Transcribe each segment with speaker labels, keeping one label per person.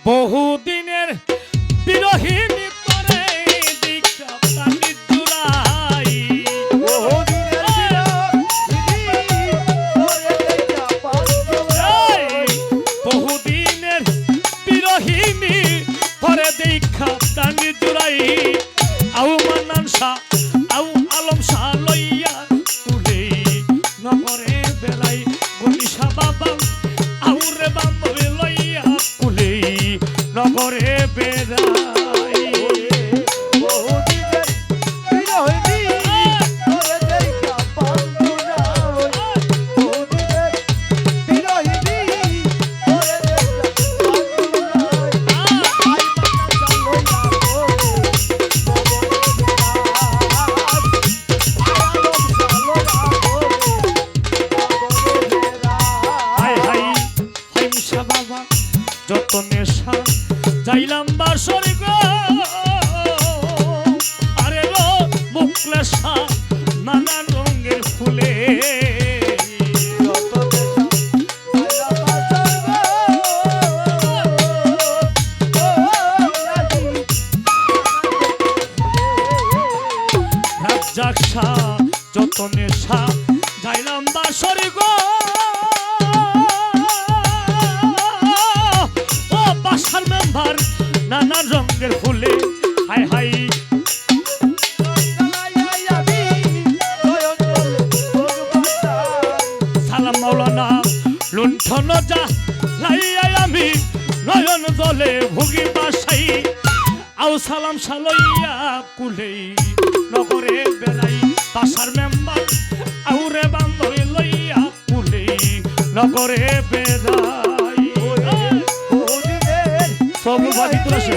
Speaker 1: বহুদিনের বিরহিনী তরে দীক্ষা প্রাণী জুড়াই বহুদিনের বিরহিনী তরে দীক্ষা প্রাণী জুড়াই আউ মান্নান শাহ আউ আলম শাহ লইয়া তুলে নগরে বেড়াই গনিশা বাবা আউরে বান্ধবে লইয়া তুলে নগরে বেড়াই যত নেশা যাইলাম বাসর গো আরে রো মুখলেশা নানান রঙের ফুলে রাজ্জাক শাহ যত নেশা যাইলাম বাসর গো বাসার মেম্বার নানা রঙের ফুলে হাই হাই সালাম মাওলানা লুণ্ঠন যা লাইয়া আমি নয়ন জলে ভুগি বাসাই আও সালাম সালইয়া কুলে নগরে বেড়াই বাসার মেম্বার আউরে বান্ধবী লইয়া কুলে নগরে বেড়াই প্রভু ভাবি তুলসে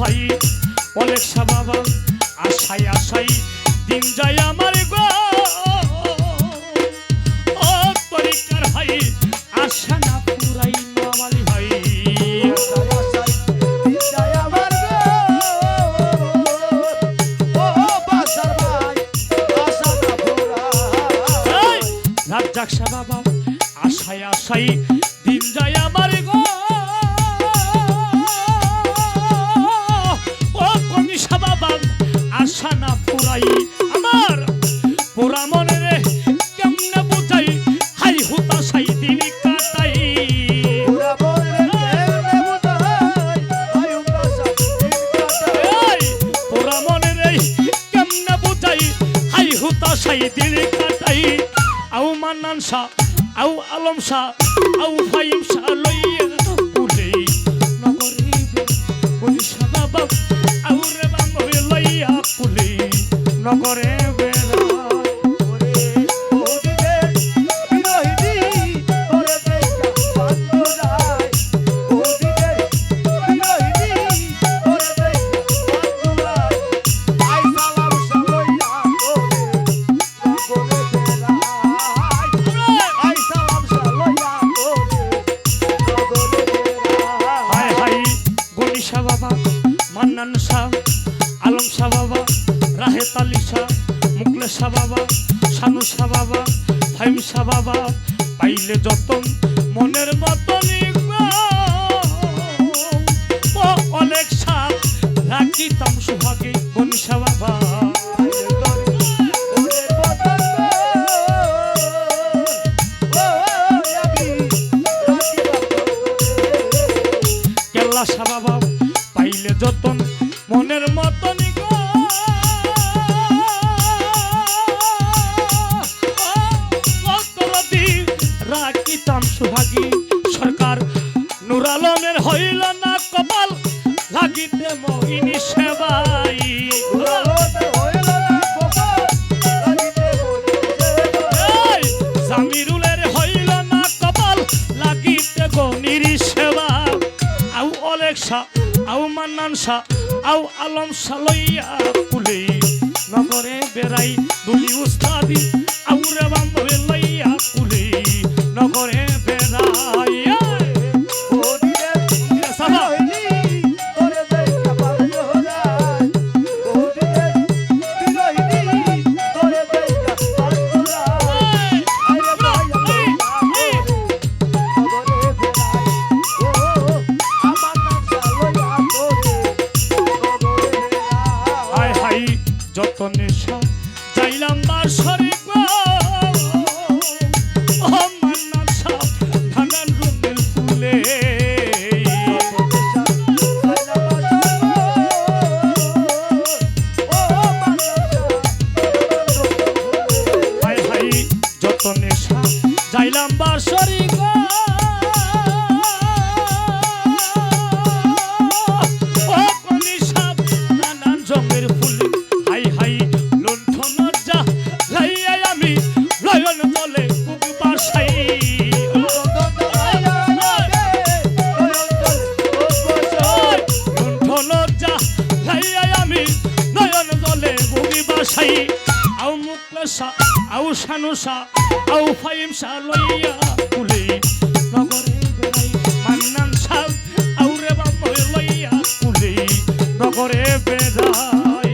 Speaker 1: ভাই অনেক বাবা আশাই আশাই দিন যায় আমার গো আশা না পুরাই মামালি ভাই রাজ্জাক শাহ বাবা আশাই আশাই দিন যায় আমার গো ও কনিশা বাবা আশা না পুরাই আমার পুরা মনে রে কেমনে বুঝাই হাই হুতাশাই দিন কাটাই পুরা মনে রে কেমনে বুঝাই হাই হুতাশাই দিন কাটাই আউ মান্নান শাহ আউ আলম শাহ আউ ফাইম শাহ লইয়া তুলে নগরে গনিশা বাবা আউরে বান্ধবী লইয়া তুলে নগরে মান্নান শাহ আলম শাহ বাবা রাহেত আলী শাহ মুকলে শাহ বাবা শানু শাহ বাবা ফাইম শাহ বাবা পাইলে যতন মনের মতন অনেক শাহ রাখিতাম সুভাগে গনিশা বাবা কেল্লা শাহ বাবা পাইলে যতন মনের মতন রাখিতাম সুভাগী সরকার নূর আলমের হইল না কপাল লাগিতে মোহিনী সেবাই জামিরুলের হইল না কপাল লাগিতে গনির সেবা আউ অলেক শাহ আউ মান্নান শাহ আউ আলম শাহ লইয়া কুলে নগরে বেড়াই দুলি উস্তাদি আউরে বান্ধবে লইয়া নিশা যাইলাম বাসরি গো ও নিশা নানান জমের ফুল হাই হাই লুণ্ঠন যা লাইয়া আমি লয়ন বলে বুক বাসাই আউ মুকলেশা আউ শানুষা আউ ফাইমসা লইয়া কুলি নগরে বেড়াই মান্নান সাল আউ রে বাপ লইয়া কুলি নগরে বেড়াই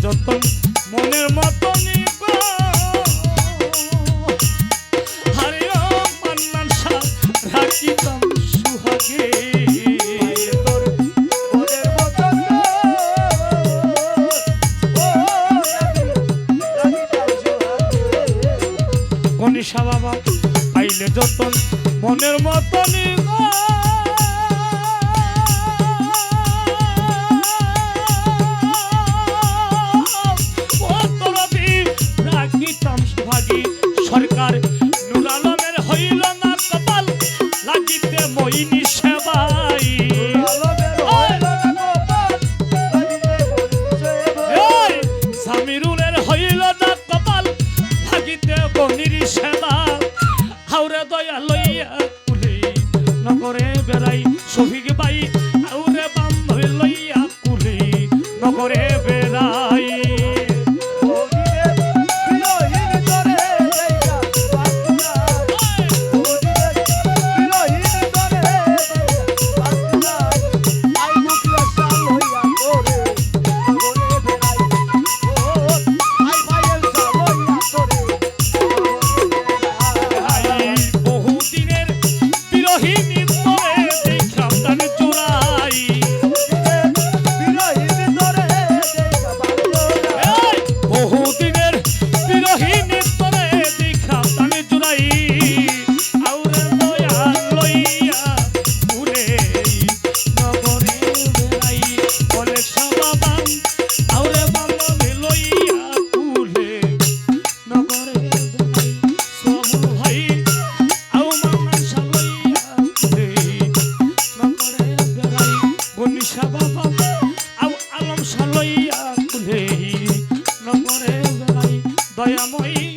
Speaker 1: যতন মনের মতনই গো হারিও মান্নান সাহ রাখিতাম সুহাগে তোর মনের মতন গণেশা বাবা পাইলে যতন মনের মতনই গো সরকার নুর আলমের হইল না কপাল লাগিতে মইনি সেবাই সামিরুলের হইল না কপাল লাগিতে বনির সেবা হাওরে দয়া লইয়া কুলি নগরে বেড়াই শফিক ভাই হাওরে বাম লইয়া কুলি নগরে বেড়াই দয়াময়ী